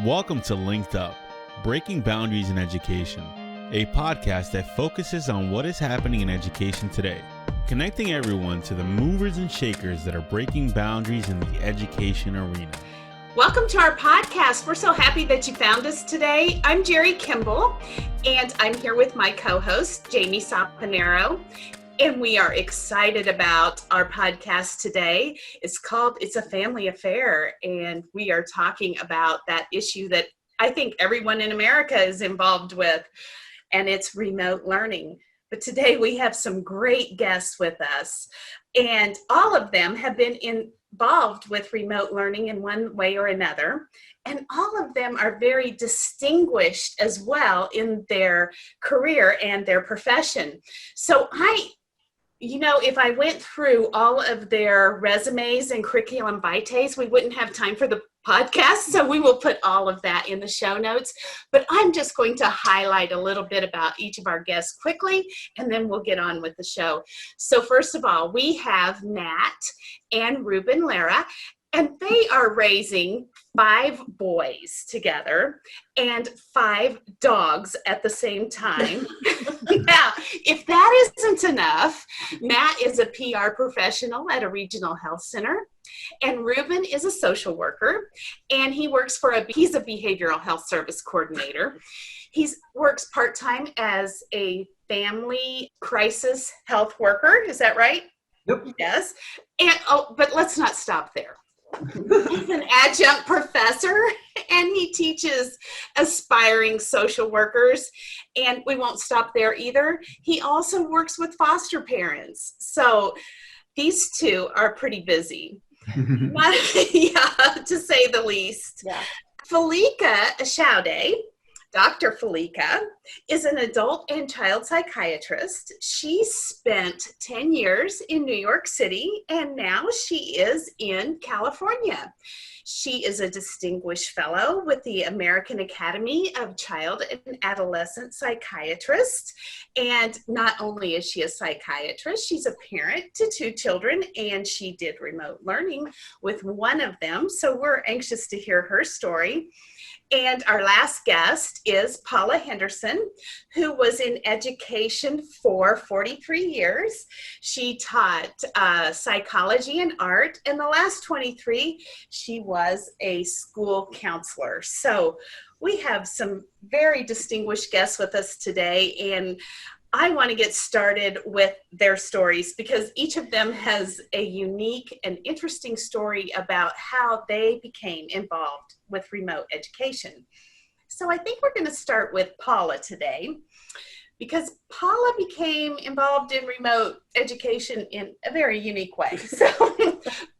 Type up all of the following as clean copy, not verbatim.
Welcome to LinkedUp, Breaking Boundaries in Education, a podcast that focuses on what is happening in education today, connecting everyone to the movers and shakers that are breaking boundaries in the education arena. Welcome to our podcast. We're so happy that you found us today. I'm Jerry Kimball, and I'm here with my co-host, Jamie Saponaro. And we are excited about our podcast today. It's called It's a Family Affair, and we are talking about that issue that I think everyone in America is involved with, and it's remote learning. But today we have some great guests with us, and all of them have been involved with remote learning in one way or another. And all of them are very distinguished as well in their career and their profession. So if I went through all of their resumes and curriculum vitae, we wouldn't have time for the podcast. So we will put all of that in the show notes. But I'm just going to highlight a little bit about each of our guests quickly, and then we'll get on with the show. So first of all, we have Matt and Ruben Lara, and they are raising 5 boys together and 5 dogs at the same time. Now, if that isn't enough, Matt is a PR professional at a regional health center, and Ruben is a social worker, and he works he's a behavioral health service coordinator. He works part-time as a family crisis health worker. Is that right? Yep. Yes. But let's not stop there. He's an adjunct professor, and he teaches aspiring social workers, and we won't stop there either. He also works with foster parents. So these two are pretty busy, to say the least. Yeah. Felica Chaude, Dr. Felica, is an adult and child psychiatrist. She spent 10 years in New York City, and now she is in California. She is a distinguished fellow with the American Academy of Child and Adolescent Psychiatrists. And not only is she a psychiatrist, she's a parent to 2 children, and she did remote learning with one of them. So we're anxious to hear her story. And our last guest is Paula Henderson, who was in education for 43 years. She taught psychology and art, and the last 23, she was a school counselor. So we have some very distinguished guests with us today, and I want to get started with their stories because each of them has a unique and interesting story about how they became involved with remote education. So I think we're going to start with Paula today because Paula became involved in remote education in a very unique way. So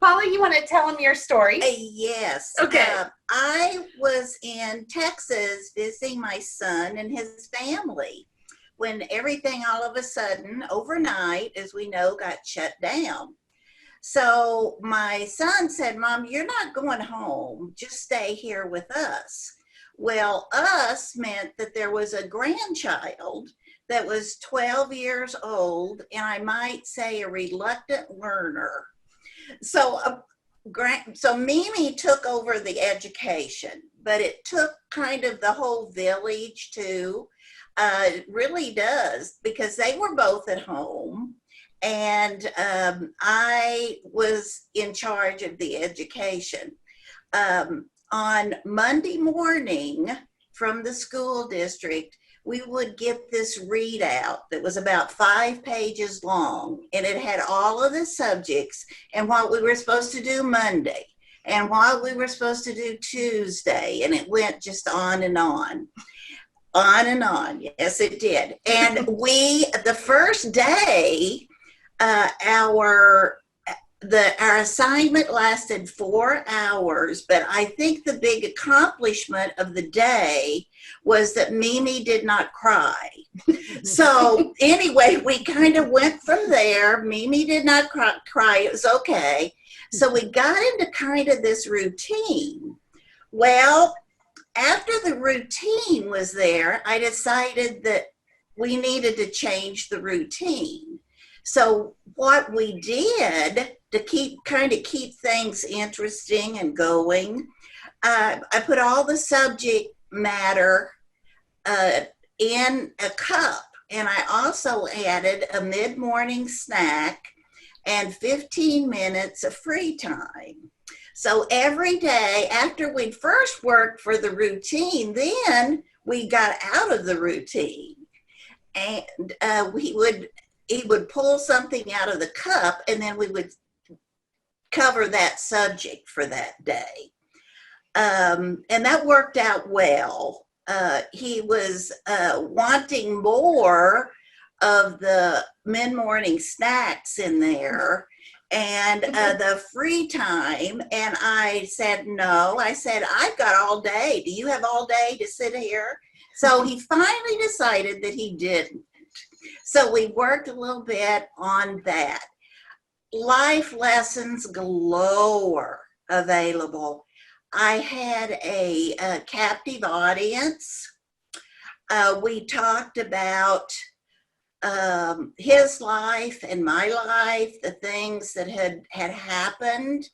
Paula, you want to tell them your story? Yes. Okay. I was in Texas visiting my son and his family when everything all of a sudden, overnight, as we know, got shut down. So my son said, "Mom, you're not going home, just stay here with us." Well, us meant that there was a grandchild that was 12 years old, and I might say a reluctant learner. So Mimi took over the education, but it took kind of the whole village too. It really does, because they were both at home, and I was in charge of the education. On Monday morning from the school district, we would get this readout that was about 5 pages long, and it had all of the subjects and what we were supposed to do Monday and what we were supposed to do Tuesday, and it went just on and on. On and on. Yes, it did. And the first day, our assignment lasted 4 hours, but I think the big accomplishment of the day was that Mimi did not cry. So anyway, we kind of went from there. Mimi did not cry. It was okay. So we got into kind of this routine. Well, after the routine was there, I decided that we needed to change the routine. So what we did to keep things interesting and going, I put all the subject matter in a cup, and I also added a mid-morning snack and 15 minutes of free time. So every day after we'd first worked for the routine, then we got out of the routine, and he would pull something out of the cup, and then we would cover that subject for that day. And that worked out well. He was wanting more of the mid-morning snacks in there and the free time. And I said, no. I said, I've got all day. Do you have all day to sit here? So he finally decided that he didn't. So we worked a little bit on that. Life lessons galore available. I had a captive audience. We talked about his life and my life, the things that had happened,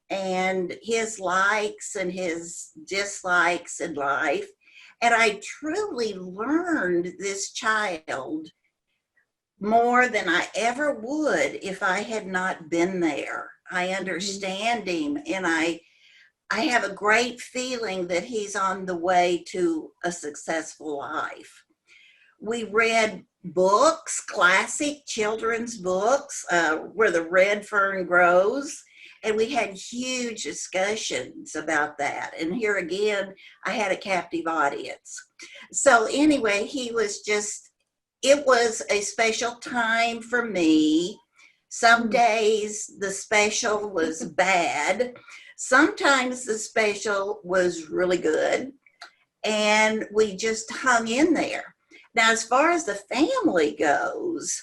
and his likes and his dislikes in life. And I truly learned this child more than I ever would if I had not been there. I understand him, and I have a great feeling that he's on the way to a successful life. We read books, classic children's books, Where the Red Fern Grows, and we had huge discussions about that. And here again, I had a captive audience. So anyway, it was a special time for me. Some days the special was bad. Sometimes the special was really good, and we just hung in there. Now, as far as the family goes,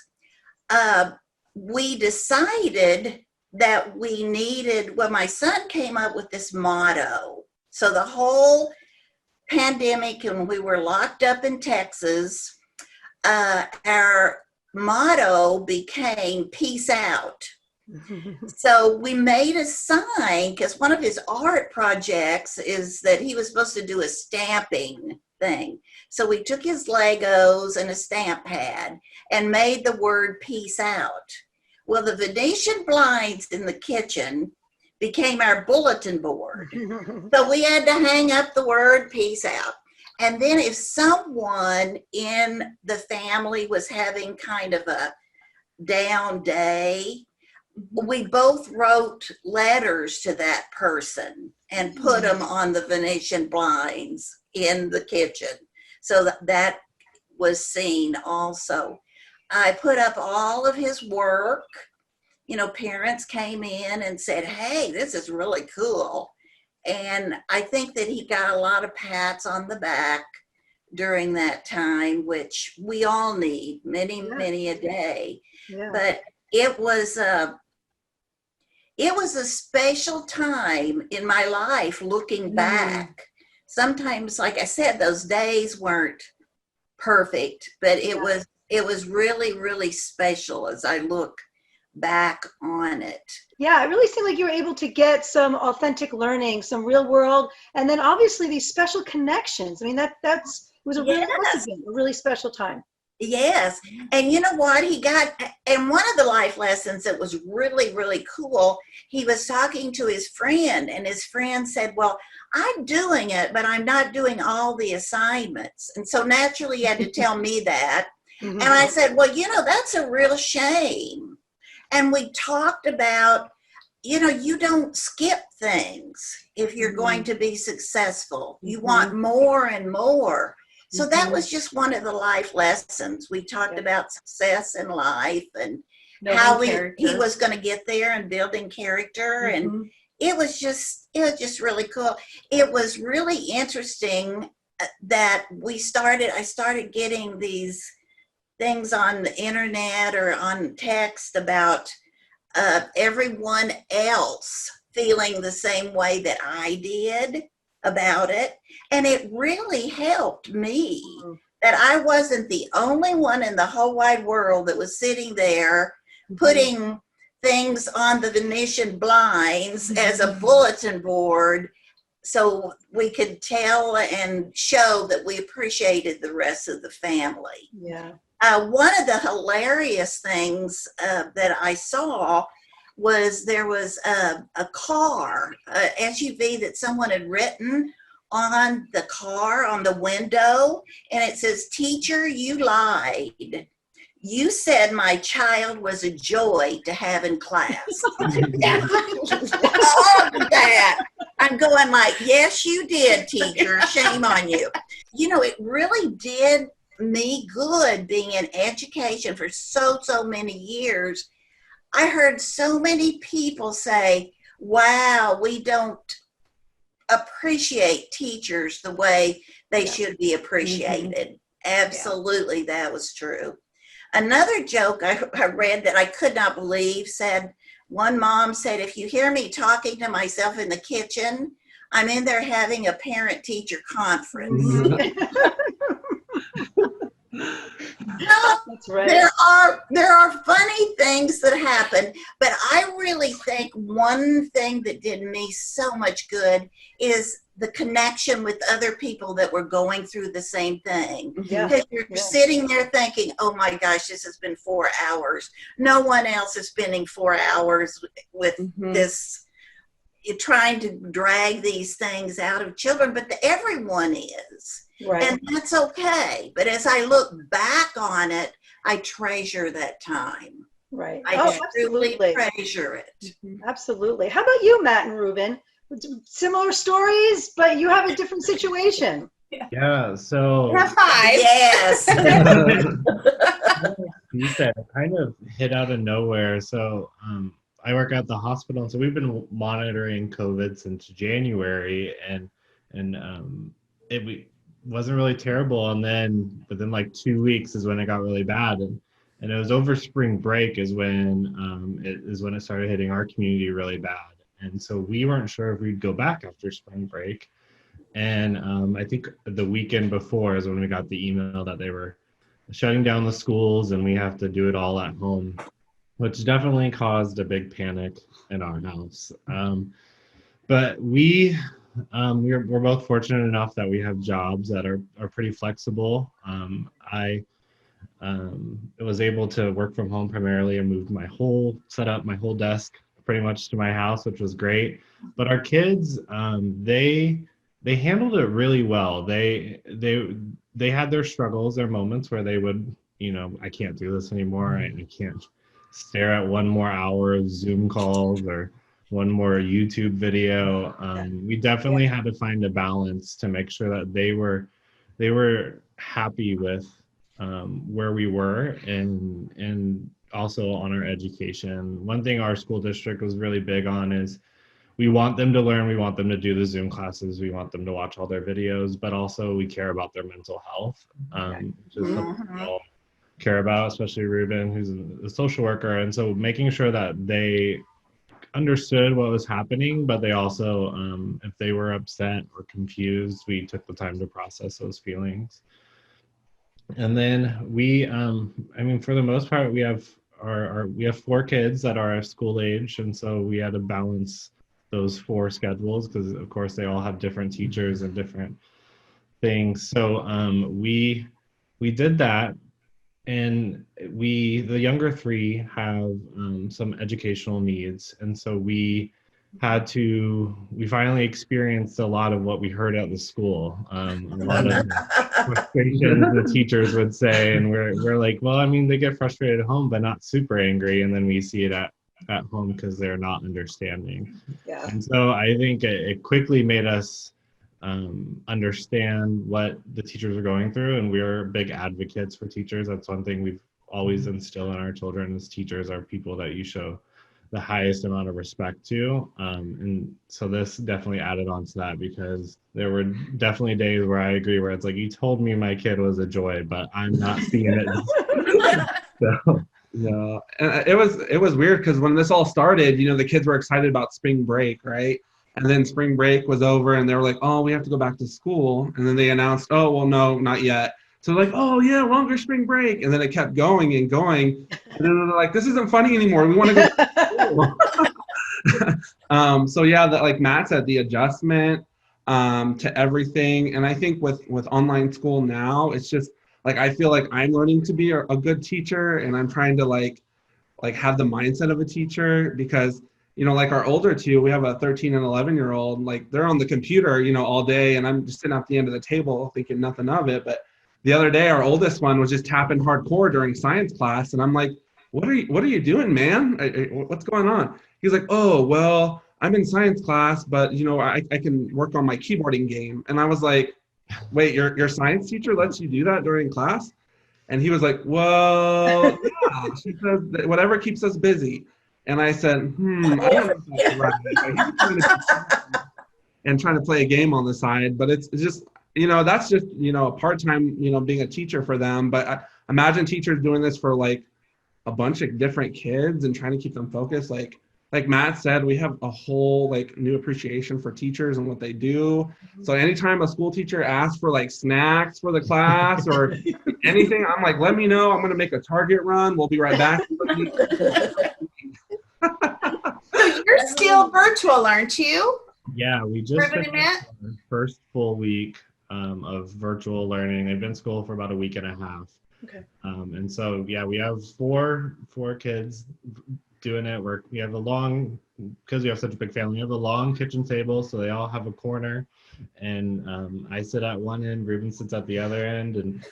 we decided that we needed, my son came up with this motto. So the whole pandemic, and we were locked up in Texas, our motto became peace out. So we made a sign, because one of his art projects is that he was supposed to do a stamping thing. So we took his Legos and a stamp pad and made the word peace out. Well, the Venetian blinds in the kitchen became our bulletin board. So we had to hang up the word peace out. And then if someone in the family was having kind of a down day, we both wrote letters to that person and put them on the Venetian blinds in the kitchen. So that was seen also. I put up all of his work. Parents came in and said, hey, this is really cool. And I think that he got a lot of pats on the back during that time, which we all need, many a day. Yeah. But it was a special time in my life looking back. Sometimes, like I said, those days weren't perfect, but it was really, really special as I look back on it. Yeah, it really seemed like you were able to get some authentic learning, some real world, and then obviously these special connections. I mean, it was a really special time. Yes. And you know what? And one of the life lessons that was really, really cool, he was talking to his friend, and his friend said, well, I'm doing it, but I'm not doing all the assignments. And so naturally he had to tell me that. And I said, well, that's a real shame. And we talked about, you don't skip things if you're going to be successful. You want more and more. So that was just one of the life lessons. We talked about success in life and how he was going to get there and building character. And it was just really cool. It was really interesting that I started getting these things on the internet or on text about everyone else feeling the same way that I did about it. And it really helped me that I wasn't the only one in the whole wide world that was sitting there putting things on the Venetian blinds as a bulletin board so we could tell and show that we appreciated the rest of the family. Yeah. One of the hilarious things that I saw was there was a car, SUV that someone had written on the car, on the window, and it says, "Teacher, you lied. You said my child was a joy to have in class." All of that. I'm going like, yes, you did, teacher. Shame on you. You know, it really did me good being in education for so many years. I heard so many people say, wow, we don't appreciate teachers the way they should be appreciated. Absolutely, that was true. Another joke I read that I could not believe said, one mom said, "If you hear me talking to myself in the kitchen, I'm in there having a parent-teacher conference." That's right. There are funny things that happen, but I really think one thing that did me so much good is the connection with other people that were going through the same thing. Yeah. Because you're sitting there thinking, oh my gosh, this has been 4 hours. No one else is spending 4 hours with this, you're trying to drag these things out of children, but everyone is. Right. And that's okay. But as I look back on it, I treasure that time. Right. I truly treasure it. Absolutely. How about you, Matt and Ruben? Similar stories, but you have a different situation. Yeah, so High five. Yes. you said it kind of hit out of nowhere. So I work at the hospital, so we've been monitoring COVID since January, and it wasn't really terrible. And then within like 2 weeks is when it got really bad, and it was over spring break is when it started hitting our community really bad. And so we weren't sure if we'd go back after spring break. And I think the weekend before is when we got the email that they were shutting down the schools and we have to do it all at home, which definitely caused a big panic in our house. But we're both fortunate enough that we have jobs that are pretty flexible. I was able to work from home primarily and moved set up my whole desk pretty much to my house, which was great. But our kids, they handled it really well. They had their struggles, their moments where they would, I can't do this anymore. I can't stare at one more hour of Zoom calls or one more YouTube video. We definitely had to find a balance to make sure that they were happy with where we were and also on our education. One thing our school district was really big on is we want them to learn, we want them to do the Zoom classes, we want them to watch all their videos, but also we care about their mental health, which is something we all care about, especially Ruben, who's a social worker. And so making sure that they understood what was happening, but they also, if they were upset or confused, we took the time to process those feelings. And then we, for the most part, we have 4 kids that are school age, and so we had to balance those 4 schedules because, of course, they all have different teachers and different things. So we did that, and the younger 3 have some educational needs, and so we finally experienced a lot of what we heard at the school, a lot of frustrations the teachers would say, and we're like, well, they get frustrated at home but not super angry, and then we see it at home because they're not understanding. Yeah. And so I think it quickly made us understand what the teachers are going through, and we're big advocates for teachers. That's one thing we've always instilled in our children, is teachers are people that you show the highest amount of respect to, and so this definitely added on to that, because there were definitely days where I agree where it's like, you told me my kid was a joy, but I'm not seeing it. So yeah, and it was weird because when this all started, the kids were excited about spring break, right? And then spring break was over and they were like, oh, we have to go back to school. And then they announced, oh, well, no, not yet. So like, oh yeah, longer spring break. And then it kept going and going. And then they're like, this isn't funny anymore. We want to go to school. So yeah, like Matt said, the adjustment, to everything. And I think with online school now, it's just like I feel like I'm learning to be a good teacher, and I'm trying to like have the mindset of a teacher, because like our older two, we have a 13 and 11-year-old, like they're on the computer all day, and I'm just sitting at the end of the table thinking nothing of it. But the other day, our oldest one was just tapping hardcore during science class, and I'm like, what are you doing, man? What's going on? He's like, oh, well, I'm in science class, but I can work on my keyboarding game. And I was like, wait, your science teacher lets you do that during class? And he was like, well, yeah, she says that whatever keeps us busy. And I said, I don't know if that's right. But he was trying to play a game on the side, but it's just, that's just, a part-time, being a teacher for them. But imagine teachers doing this for like a bunch of different kids and trying to keep them focused. Like Matt said, we have a whole like new appreciation for teachers and what they do. So anytime a school teacher asks for like snacks for the class or anything, I'm like, let me know. I'm going to make a Target run. We'll be right back. So you're still virtual, aren't you? Yeah, we just Ribbon and finished Matt? our first full week of virtual learning. They've been in school for about a week and a half. Okay. And so, yeah, we have four kids doing it. We have because we have such a big family, we have a long kitchen table, so they all have a corner. And I sit at one end, Ruben sits at the other end, and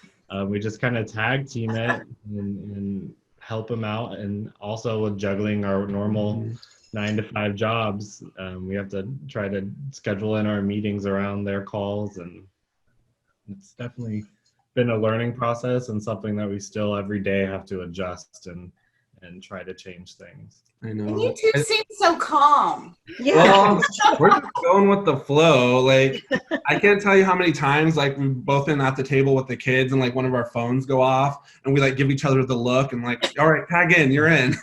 we just kind of tag team it and help them out. And also with juggling our normal 9 to 5 jobs, we have to try to schedule in our meetings around their calls, and it's definitely been a learning process and something that we still every day have to adjust and try to change things. I know. And you two seem so calm. Yeah. Well, we're just going with the flow. Like, I can't tell you how many times like we've both been at the table with the kids and like one of our phones go off and we like give each other the look and like, all right, tag in, you're in,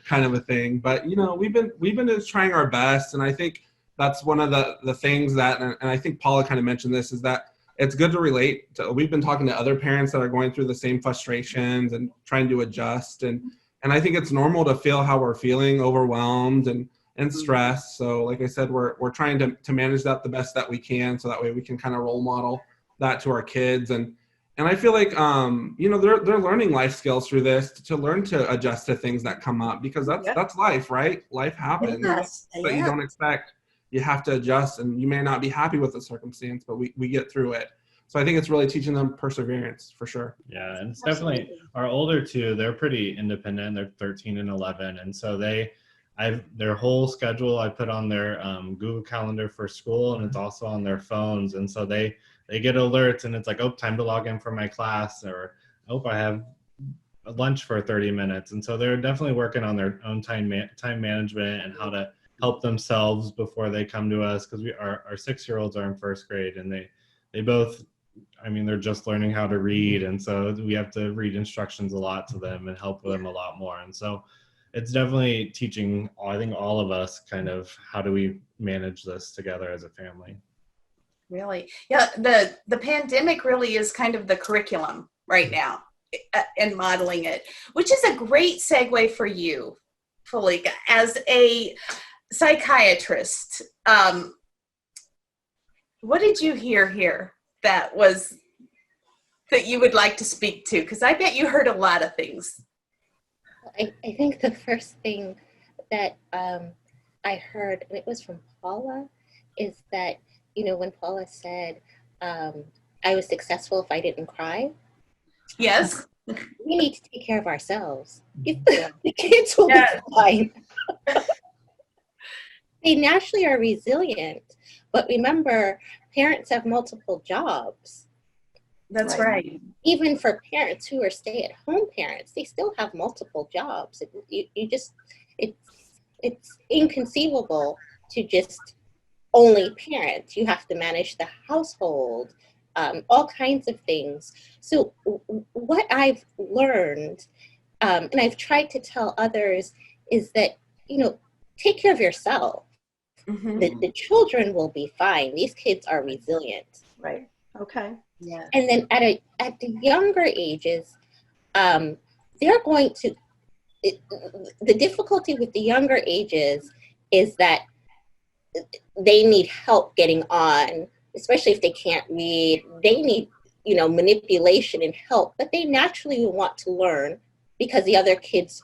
kind of a thing. But we've been just trying our best, and I think that's one of the things that, and I think Paula kind of mentioned this, is that it's good to relate to. We've been talking to other parents that are going through the same frustrations and trying to adjust, and I think it's normal to feel how we're feeling, overwhelmed and stressed. So like I said, we're trying to manage that the best that we can, so that way we can kind of role model that to our kids. And I feel like they're learning life skills through this, to learn to adjust to things that come up, because that's life, right? Life happens. Yes. But you don't expect. You have to adjust, and you may not be happy with the circumstance, but we get through it. So I think it's really teaching them perseverance, for sure. Yeah, and it's definitely our older two, they're pretty independent. They're 13 and 11. And so their whole schedule I put on their Google Calendar for school, and it's also on their phones. And so they get alerts, and it's like, oh, time to log in for my class, or oh, I have lunch for 30 minutes. And so they're definitely working on their own time management and how to help themselves before they come to us, because our 6-year-olds are in first grade, and they both, they're just learning how to read, and so we have to read instructions a lot to them and help them a lot more. And so it's definitely teaching, I think, all of us kind of how do we manage this together as a family. Really? Yeah, the pandemic really is kind of the curriculum right now, and modeling it, which is a great segue for you, Felica, as a psychiatrist. What did you hear here that you would like to speak to? Because I bet you heard a lot of things. I think the first thing that I heard, and it was from Paula, is that, when Paula said, I was successful if I didn't cry. Yes. We need to take care of ourselves. The kids will be fine. They naturally are resilient, but remember, parents have multiple jobs. That's right. Even for parents who are stay-at-home parents, they still have multiple jobs. It's inconceivable to just only parent. You have to manage the household, all kinds of things. So what I've learned, and I've tried to tell others, is that, take care of yourself. Mm-hmm. The children will be fine. These kids are resilient. Right. Okay. Yeah. And then at the younger ages, they're going to, the difficulty with the younger ages is that they need help getting on, especially if they can't read. They need, manipulation and help, but they naturally want to learn because the other kids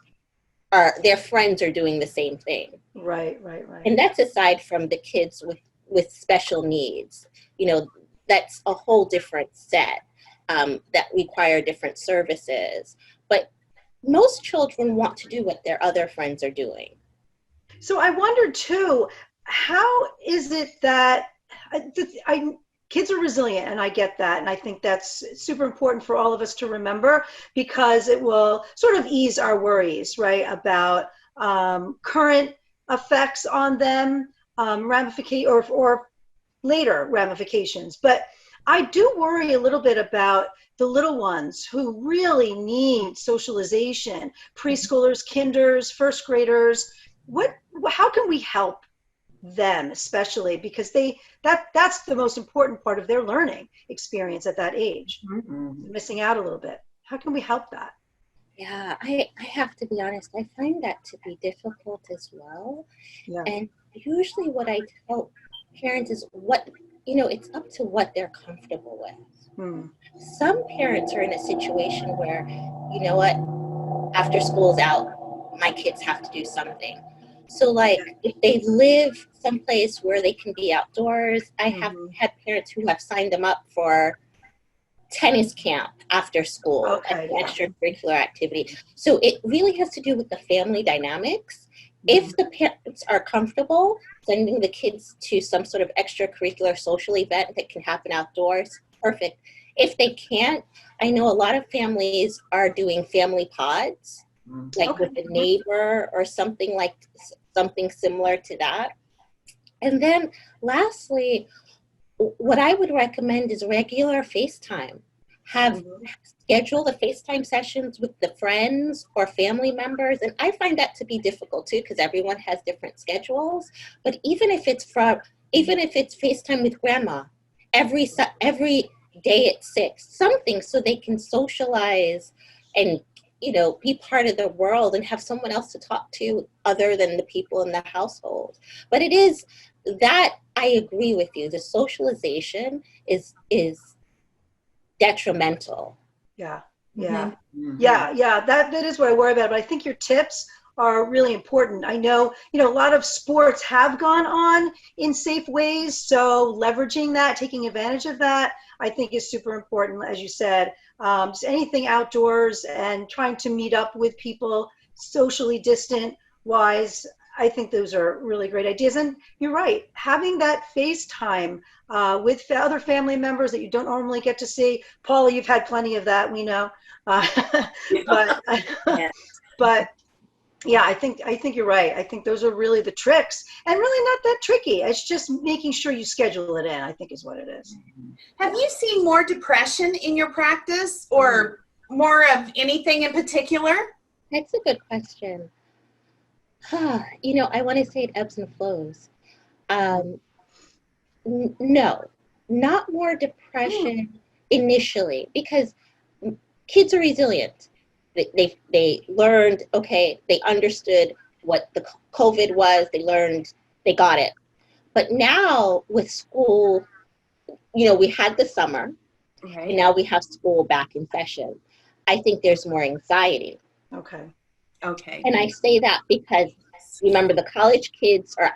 their friends are doing the same thing. Right. And that's aside from the kids with special needs. That's a whole different set that require different services. But most children want to do what their other friends are doing. So I wonder too, how is it that kids are resilient, and I get that, and I think that's super important for all of us to remember, because it will sort of ease our worries, right, about current effects on them, ramification or later ramifications. But I do worry a little bit about the little ones who really need socialization, preschoolers, kinders, first graders. How can we help them, especially because that's the most important part of their learning experience at that age? Missing out a little bit. How can we help that? Yeah, I have to be honest, I find that to be difficult as well. Yeah. And usually what I tell parents is it's up to what they're comfortable with. Some parents are in a situation where, after school's out, my kids have to do something. So if they live someplace where they can be outdoors, I have had parents who have signed them up for tennis camp after school, as an extracurricular activity. So it really has to do with the family dynamics. If the parents are comfortable sending the kids to some sort of extracurricular social event that can happen outdoors, perfect. If they can't, I know a lot of families are doing family pods, with a neighbor or something similar to that. And then lastly, what I would recommend is regular FaceTime. Schedule the FaceTime sessions with the friends or family members. And I find that to be difficult too, because everyone has different schedules. But even if it's FaceTime with grandma every day at 6, something so they can socialize and be part of the world and have someone else to talk to other than the people in the household. But it is that, I agree with you, the socialization is detrimental. Yeah. That is what I worry about. But I think your tips are really important. I know, a lot of sports have gone on in safe ways. So leveraging that, taking advantage of that, I think is super important. As you said, just anything outdoors and trying to meet up with people socially distant wise. I think those are really great ideas. And you're right, having that FaceTime with other family members that you don't normally get to see. Paula, you've had plenty of that, we know. But yeah, I think you're right. I think those are really the tricks, and really not that tricky. It's just making sure you schedule it in, I think, is what it is. Have you seen more depression in your practice, or more of anything in particular? That's a good question. I want to say it ebbs and flows. No, not more depression initially, because kids are resilient. They learned, they understood what the COVID was, they got it. But now with school, we had the summer, right, and now we have school back in session. I think there's more anxiety. Okay. And I say that because remember, the college kids are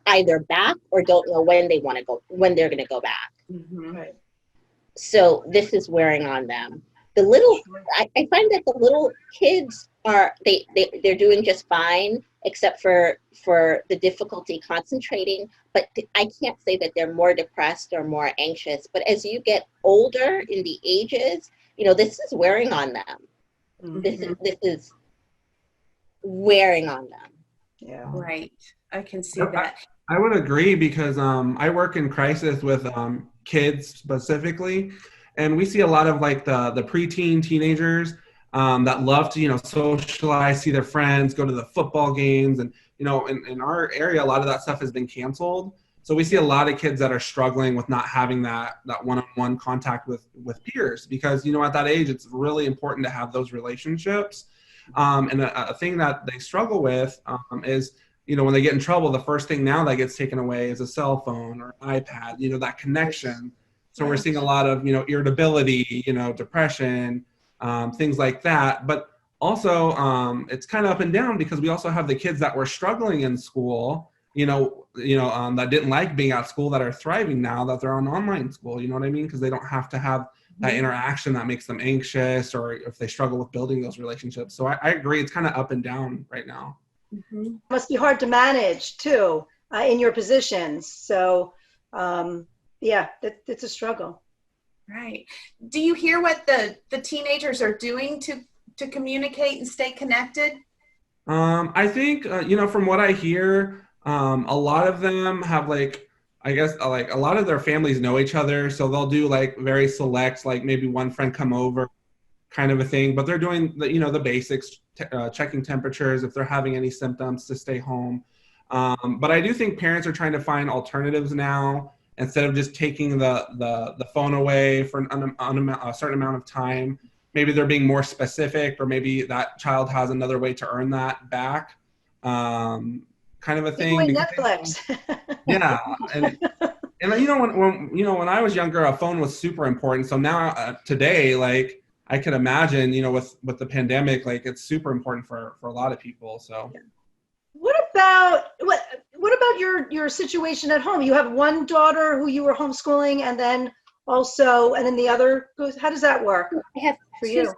either back or don't know when they're going to go back. Right. So this is wearing on them. I find that the little kids they're doing just fine, except for the difficulty concentrating. But I can't say that they're more depressed or more anxious. But as you get older in the ages, this is wearing on them. This is wearing on them. Yeah. Right. I can see that. I would agree, because I work in crisis with kids specifically, and we see a lot of the preteen teenagers that love to socialize, see their friends, go to the football games, and in our area a lot of that stuff has been canceled. So we see a lot of kids that are struggling with not having that one-on-one contact with peers, because at that age it's really important to have those relationships. And a thing that they struggle with is when they get in trouble, the first thing now that gets taken away is a cell phone or iPad, that connection. So we're seeing a lot of, irritability, depression, things like that. But also, it's kind of up and down because we also have the kids that were struggling in school, that didn't like being at school, that are thriving now that they're on online school. You know what I mean? Because they don't have to have that interaction that makes them anxious, or if they struggle with building those relationships. So I agree. It's kind of up and down right now. Mm-hmm. Must be hard to manage too in your positions. So it's a struggle. Right. Do you hear what the teenagers are doing to communicate and stay connected? I think, from what I hear, a lot of them have I guess a lot of their families know each other. So they'll do very select, maybe one friend come over kind of a thing, but they're doing the basics, checking temperatures, if they're having any symptoms, to stay home. But I do think parents are trying to find alternatives now, instead of just taking the phone away for a certain amount of time. Maybe they're being more specific, or maybe that child has another way to earn that back, kind of a thing. Netflix. Yeah, and when I was younger, a phone was super important. So now today, I could imagine, with the pandemic, it's super important for a lot of people. So. Yeah. What about your situation at home? You have one daughter who you were homeschooling, and then the other goes. How does that work? I have for you?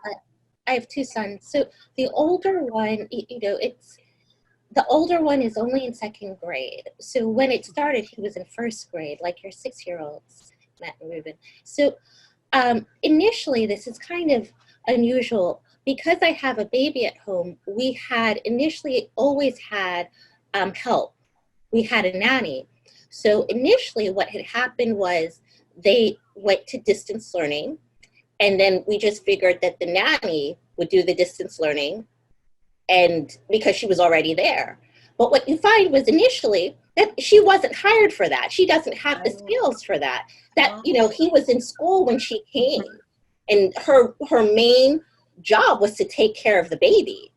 I have two sons. So the older one, the older one is only in second grade. So when it started, he was in first grade, like your 6-year-olds, Matt and Ruben. So initially, this is kind of unusual. Because I have a baby at home, we had initially always had help. We had a nanny. So initially what had happened was they went to distance learning, and then we just figured that the nanny would do the distance learning, and because she was already there. But what you find was initially that she wasn't hired for that. She doesn't have the skills for that. He was in school when she came, and her main job was to take care of the baby,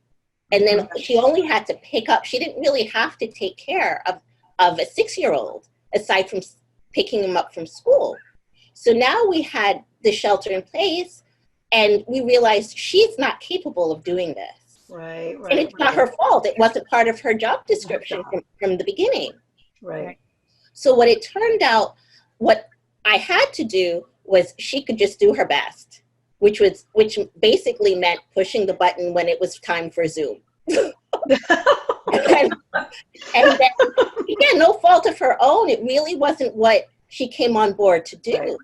and then she only had to pick up. She didn't really have to take care of a 6-year-old aside from picking him up from school. So now we had the shelter in place, and we realized she's not capable of doing this. Right. And it's not her fault. It wasn't part of her job description from the beginning. Right. So what it turned out, what I had to do was she could just do her best, which basically meant pushing the button when it was time for Zoom. and then, again, no fault of her own. It really wasn't what she came on board to do. Right.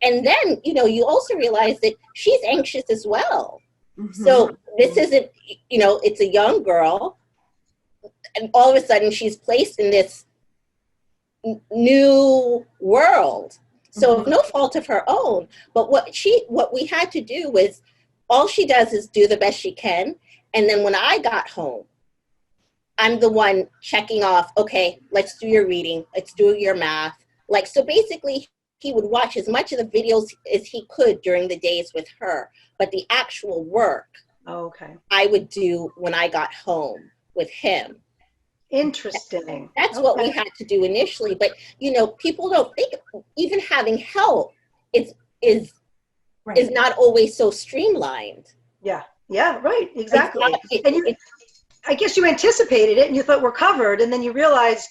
And then, you also realize that she's anxious as well. Mm-hmm. So this isn't, it's a young girl, and all of a sudden she's placed in this new world. So no fault of her own, but what we had to do was, all she does is do the best she can. And then when I got home, I'm the one checking off, okay, let's do your reading, let's do your math. So basically he would watch as much of the videos as he could during the days with her, but the actual work I would do when I got home with him. Interesting. That's what we had to do initially, but people don't think even having help is not always so streamlined. Yeah, right, exactly. I guess you anticipated it and you thought we're covered, and then you realized,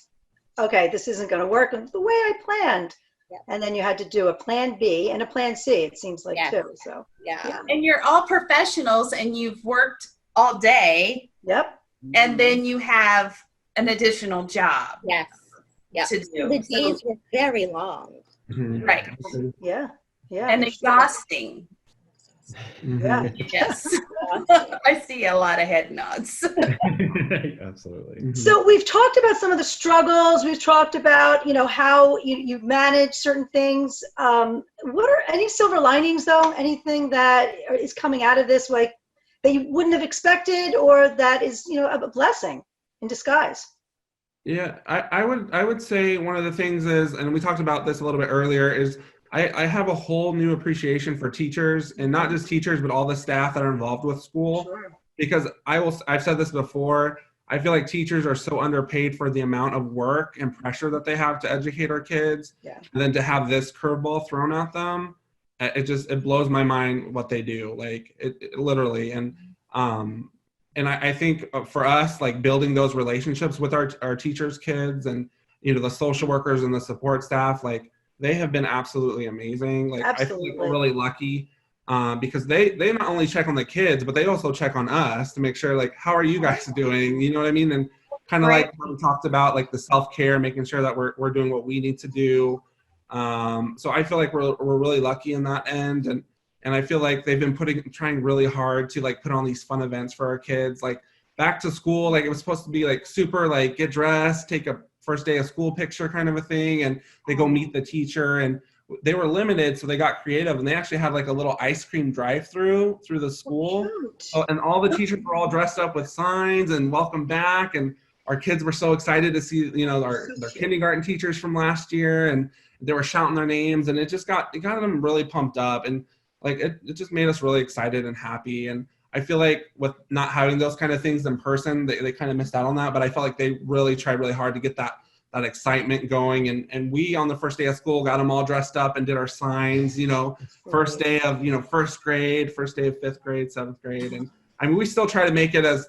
okay, this isn't going to work the way I planned. Yep. And then you had to do a plan B and a plan C, it seems like, too. So yeah. And you're all professionals and you've worked all day. Yep. And then you have an additional job. Yes. Yep. To do. The days were very long. Mm-hmm. Right. Yeah. And exhausting. Mm-hmm. Yeah. Yes. I see a lot of head nods. Absolutely. Mm-hmm. So we've talked about some of the struggles. We've talked about, how you manage certain things. What are any silver linings, though? Anything that is coming out of this, that you wouldn't have expected, or that is, a blessing in disguise? Yeah, I would say one of the things is, and we talked about this a little bit earlier, is I have a whole new appreciation for teachers, and not just teachers, but all the staff that are involved with school. Sure. Because I've said this before, I feel like teachers are so underpaid for the amount of work and pressure that they have to educate our kids. Yeah. And then to have this curveball thrown at them, it blows my mind what they do. Like it literally. And I think for us, like building those relationships with our teachers' kids and, the social workers and the support staff, like they have been absolutely amazing. Like Absolutely. I feel like we're really lucky because they not only check on the kids, but they also check on us to make sure, like, how are you guys doing? You know what I mean? And kind of Right. like what we talked about, like the self-care, making sure that we're doing what we need to do. So I feel like we're really lucky in that end. And I feel like they've been trying really hard to like put on these fun events for our kids, like back to school. Like it was supposed to be like super, like get dressed, take a first day of school picture kind of a thing. And they go meet the teacher, and they were limited. So they got creative, and they actually had like a little ice cream drive-through through the school. And all the teachers were all dressed up with signs and welcome back. And our kids were so excited to see, their kindergarten teachers from last year, and they were shouting their names, and it got them really pumped up. And like, it just made us really excited and happy. And I feel like with not having those kind of things in person, they kind of missed out on that. But I felt like they really tried really hard to get that excitement going. And we, on the first day of school, got them all dressed up and did our signs, first day of, first grade, first day of fifth grade, seventh grade. And I mean, we still try to make it as,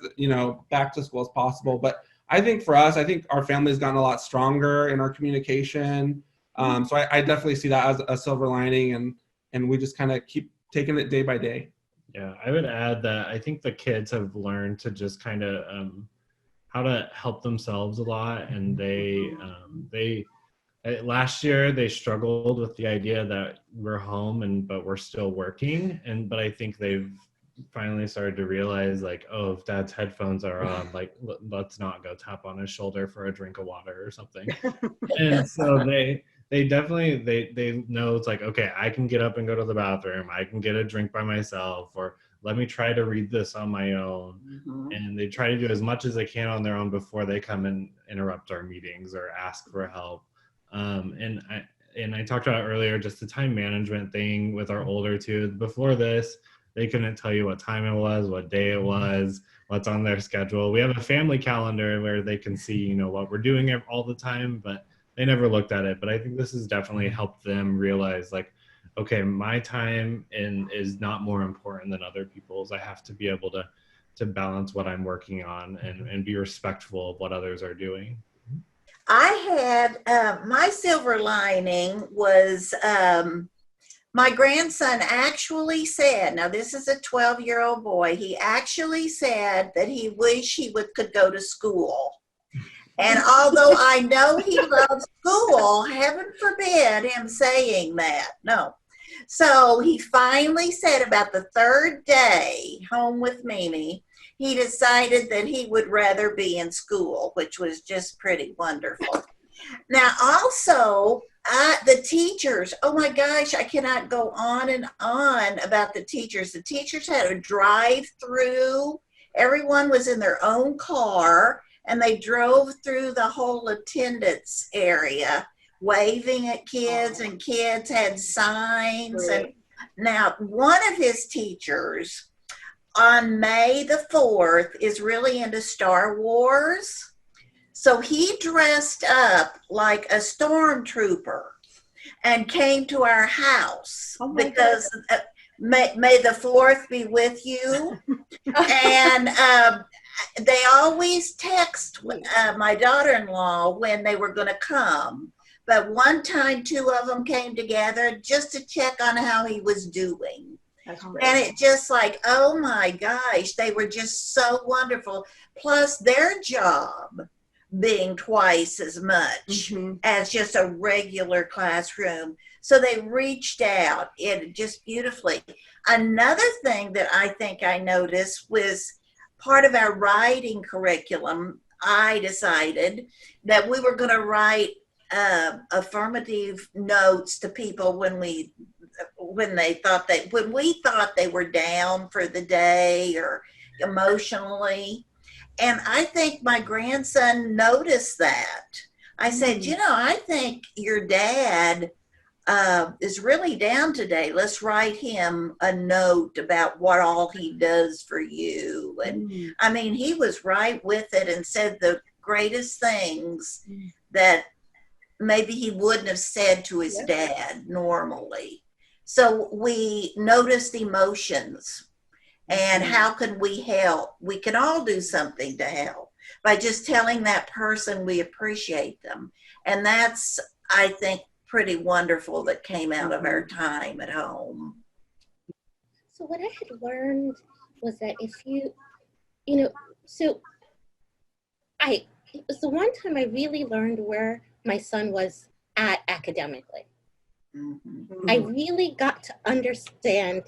back to school as possible. But I think for us, our family's gotten a lot stronger in our communication. So I definitely see that as a silver lining, and we just kind of keep taking it day by day. Yeah, I would add that I think the kids have learned to just kind of how to help themselves a lot. And they last year they struggled with the idea that we're home but we're still working. But I think they've finally started to realize, like, oh, if dad's headphones are on, like, let's not go tap on his shoulder for a drink of water or something. And so they definitely, they know it's like, okay, I can get up and go to the bathroom. I can get a drink by myself, or let me try to read this on my own. Mm-hmm. And they try to do as much as they can on their own before they come and interrupt our meetings or ask for help. And I talked about earlier, just the time management thing with our older two. Before this, they couldn't tell you what time it was, what day it was, what's on their schedule. We have a family calendar where they can see, what we're doing all the time, but they never looked at it. But I think this has definitely helped them realize, like, okay, my time is not more important than other people's. I have to be able to balance what I'm working on and be respectful of what others are doing. I had, my silver lining was, my grandson actually said, now this is a 12-year-old boy, he actually said that he wished he could go to school. And although I know he loves school, heaven forbid him saying that. No. So he finally said about the third day home with Mimi, he decided that he would rather be in school, which was just pretty wonderful. Now, also, the teachers, oh my gosh, I cannot go on and on about the teachers. The teachers had a drive-through. Everyone was in their own car, and they drove through the whole attendance area, waving at kids, and kids had signs. And now, one of his teachers on May the 4th is really into Star Wars. So he dressed up like a stormtrooper and came to our house because May the 4th be with you. And they always text my daughter-in-law when they were going to come. But one time, two of them came together just to check on how he was doing. That's great. And it just like, oh my gosh, they were just so wonderful. Plus their job being twice as much as just a regular classroom. So they reached out just beautifully. Another thing that I think I noticed was part of our writing curriculum. I decided that we were going to write affirmative notes to people when we thought they were down for the day or emotionally. And I think my grandson noticed that. I said, I think your dad is really down today. Let's write him a note about what all he does for you. And I mean, he was right with it and said the greatest things that maybe he wouldn't have said to his dad normally. So we noticed emotions and how can we help? We can all do something to help by just telling that person we appreciate them. And that's, I think, pretty wonderful that came out of our time at home. So what I had learned was that if you so it was the one time I really learned where my son was at academically. I really got to understand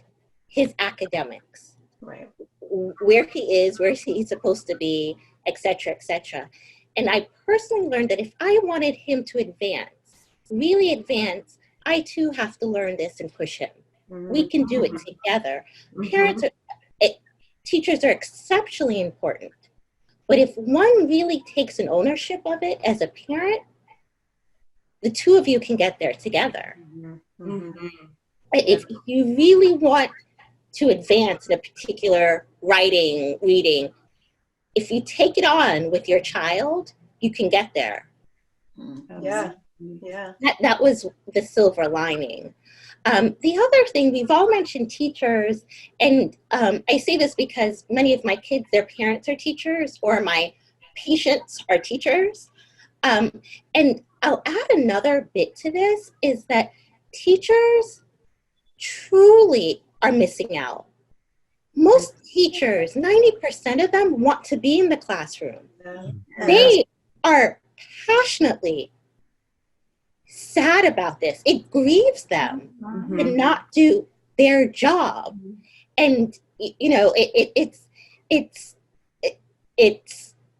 his academics, Right. where he is, where he's supposed to be, et cetera, et cetera. And I personally learned that if I wanted him to advance, really advance, I too have to learn this and push him. We can do it together. Teachers are exceptionally important. But if one really takes an ownership of it as a parent, the two of you can get there together. If you really want to advance in a particular writing, reading, if you take it on with your child, you can get there. Yeah. That was the silver lining. The other thing, we've all mentioned teachers, and I say this because many of my kids, their parents are teachers, or my patients are teachers. And I'll add another bit to this, is that teachers truly are missing out. Most teachers, 90% of them want to be in the classroom. They are passionately sad about this. It grieves them to not do their job. And, you know, it's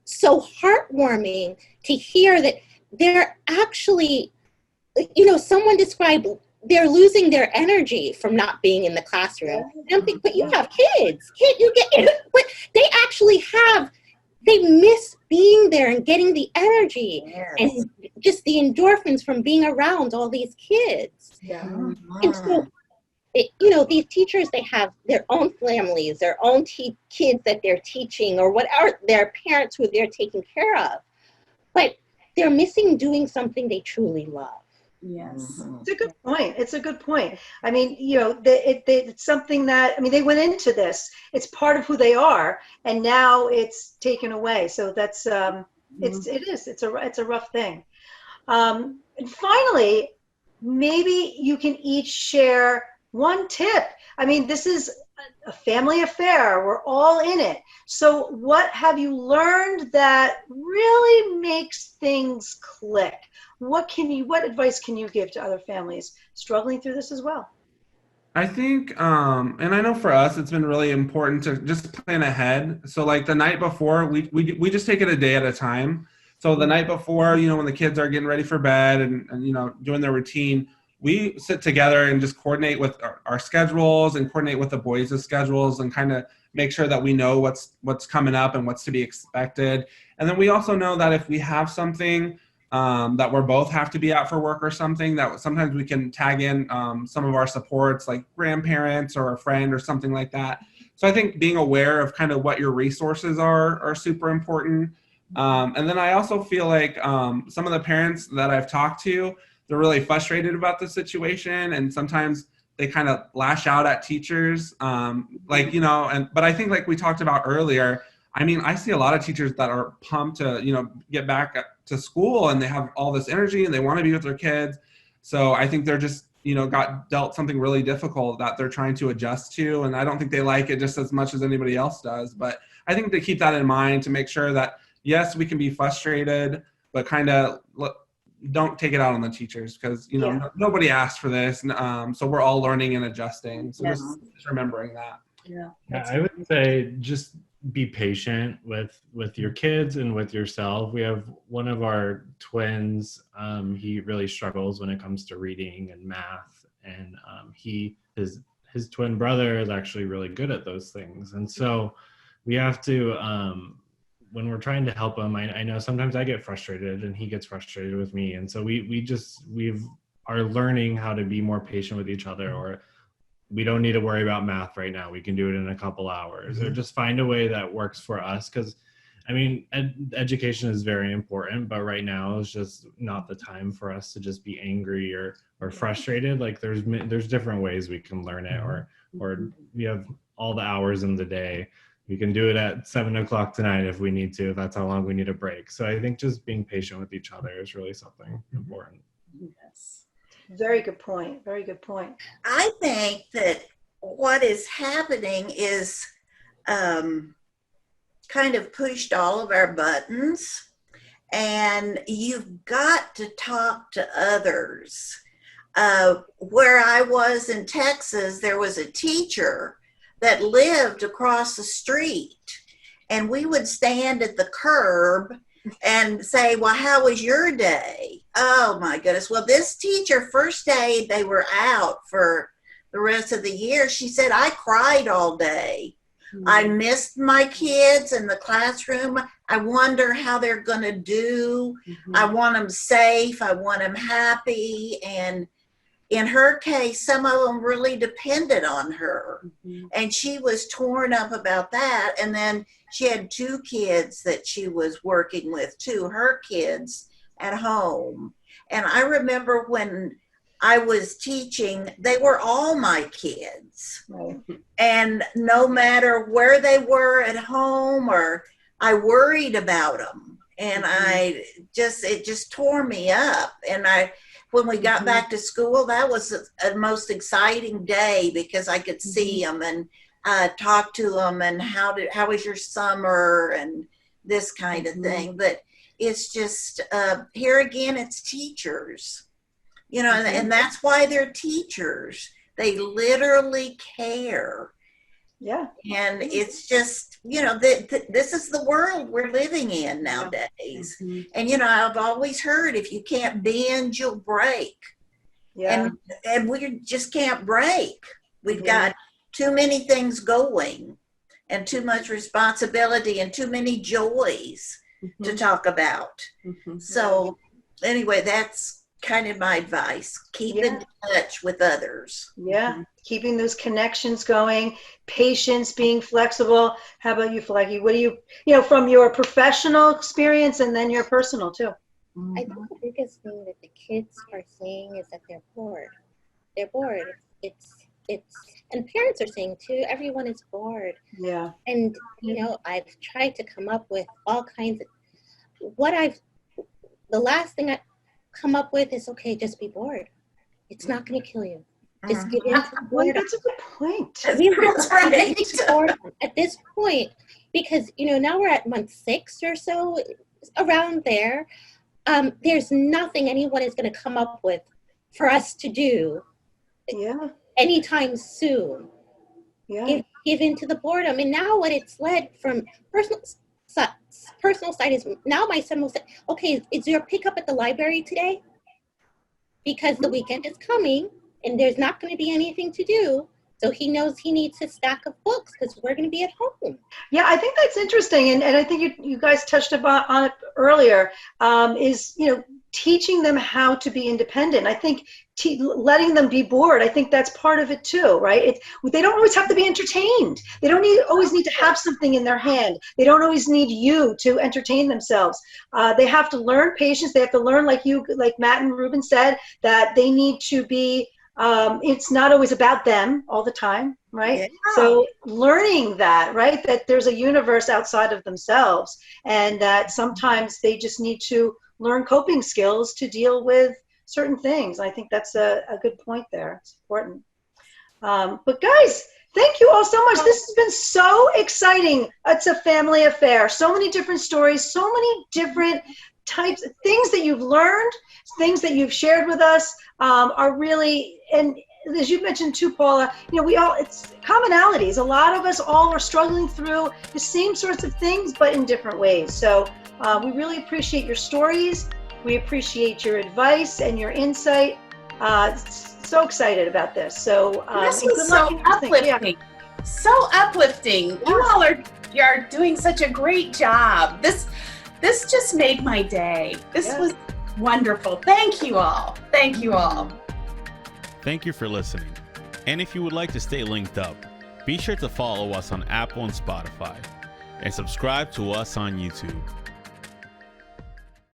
so heartwarming to hear that they're actually, you know, someone described they're losing their energy from not being in the classroom. And I'm thinking, but you have kids. Can't you get it? But they actually they miss being there and getting the energy and just the endorphins from being around all these kids. And so, you know, these teachers, they have their own families, their own kids that they're teaching, or whatever, their parents who they're taking care of. But they're missing doing something they truly love. Yes. It's a good point. It's a good point. I mean, you know, it's something that, I mean, they went into this. It's part of who they are, and now it's taken away. So that's, it's a rough thing. And finally, maybe you can each share one tip. I mean, this is a family affair. We're all in it. So what have you learned that really makes things click? What advice can you give to other families struggling through this as well? I think, and I know for us, it's been really important to just plan ahead. So like the night before, we just take it a day at a time. So the night before, you know, when the kids are getting ready for bed and you know, doing their routine, we sit together and just coordinate with our schedules and coordinate with the boys' schedules and kind of make sure that we know what's coming up and what's to be expected. And then we also know that if we have something that we're both have to be out for work or something, that sometimes we can tag in some of our supports like grandparents or a friend or something like that. So I think being aware of kind of what your resources are super important. And then I also feel like some of the parents that I've talked to, they're really frustrated about the situation, and sometimes they kind of lash out at teachers, like, you know, but I think like we talked about earlier, I mean, I see a lot of teachers that are pumped to, you know, get back to school, and they have all this energy and they want to be with their kids. So I think they're just, you know, got dealt something really difficult that they're trying to adjust to. And I don't think they like it just as much as anybody else does. But I think to keep that in mind, to make sure that, yes, we can be frustrated, but kind of don't take it out on the teachers, because, you know, nobody asked for this. So we're all learning and adjusting. So just remembering that. Yeah, I would say just be patient with your kids and with yourself. We have one of our twins, he really struggles when it comes to reading and math, and his twin brother is actually really good at those things. And so we have to, when we're trying to help him, I know sometimes I get frustrated and he gets frustrated with me, and so we've are learning how to be more patient with each other, or we don't need to worry about math right now, we can do it in a couple hours, or just find a way that works for us. Because I mean, education is very important, but right now is just not the time for us to just be angry or frustrated. Like there's different ways we can learn it, or we have all the hours in the day. We can do it at 7 o'clock tonight if we need to, if that's how long we need a break. So I think just being patient with each other is really something important. Yes. Very good point. Very good point. I think that what is happening is kind of pushed all of our buttons, and you've got to talk to others. Where I was in Texas, there was a teacher that lived across the street, and we would stand at the curb and say, well, how was your day? Oh my goodness. Well, this teacher, first day they were out for the rest of the year, she said, I cried all day. I missed my kids in the classroom. I wonder how they're going to do. I want them safe. I want them happy. And in her case, some of them really depended on her. And she was torn up about that. And then she had 2 kids that she was working with, too, her kids at home. And I remember when I was teaching, they were all my kids. Right. And no matter where they were at home, or I worried about them. And it just tore me up. And when we got back to school, that was a most exciting day, because I could see them and talk to them, and how was your summer, and this kind of thing. But it's just, here again, it's teachers. You know, and that's why they're teachers. They literally care. Yeah. And it's just, you know, this is the world we're living in nowadays. And, you know, I've always heard, if you can't bend, you'll break. Yeah. And we just can't break. We've got too many things going, and too much responsibility, and too many joys to talk about. So anyway, that's kind of my advice. Keep in touch with others. Yeah. Keeping those connections going, patience, being flexible. How about you, Flaggy? What do you from your professional experience and then your personal too? I think the biggest thing that the kids are saying is that they're bored. They're bored. And parents are saying too, everyone is bored. Yeah. And, I've tried to come up with all kinds of, the last thing I come up with is, okay, just be bored. It's not going to kill you. Just give in to the boredom. That's a good point. That's right. At this point, because, now we're at month 6 or so, around there. There's nothing anyone is going to come up with for us to do anytime soon. Yeah. Give in to the boredom. And now what it's led from personal side is, now my son will say, okay, is your pickup at the library today? Because the weekend is coming and there's not going to be anything to do. So he knows he needs his stack of books because we're going to be at home. Yeah, I think that's interesting. And I think you guys touched on it earlier, is, teaching them how to be independent. I think letting them be bored, I think that's part of it too, right? They don't always have to be entertained. They don't always need to have something in their hand. They don't always need you to entertain themselves. They have to learn patience. They have to learn, like Matt and Ruben said, that they need to be, it's not always about them all the time, right? Yeah. So learning that, right, that there's a universe outside of themselves, and that sometimes they just need to learn coping skills to deal with certain things. I think that's a good point there. It's important. But guys, thank you all so much. This has been so exciting. It's a family affair. So many different stories, so many different types of things that you've learned, things that you've shared with us are really, and as you mentioned too, Paula, it's commonalities. A lot of us all are struggling through the same sorts of things, but in different ways. So we really appreciate your stories. We appreciate your advice and your insight. So excited about this. So this was so uplifting. Yeah. So uplifting. You all are doing such a great job. This just made my day. This was Wonderful. Thank you all. Thank you all. Thank you for listening. And if you would like to stay linked up, be sure to follow us on Apple and Spotify and subscribe to us on YouTube.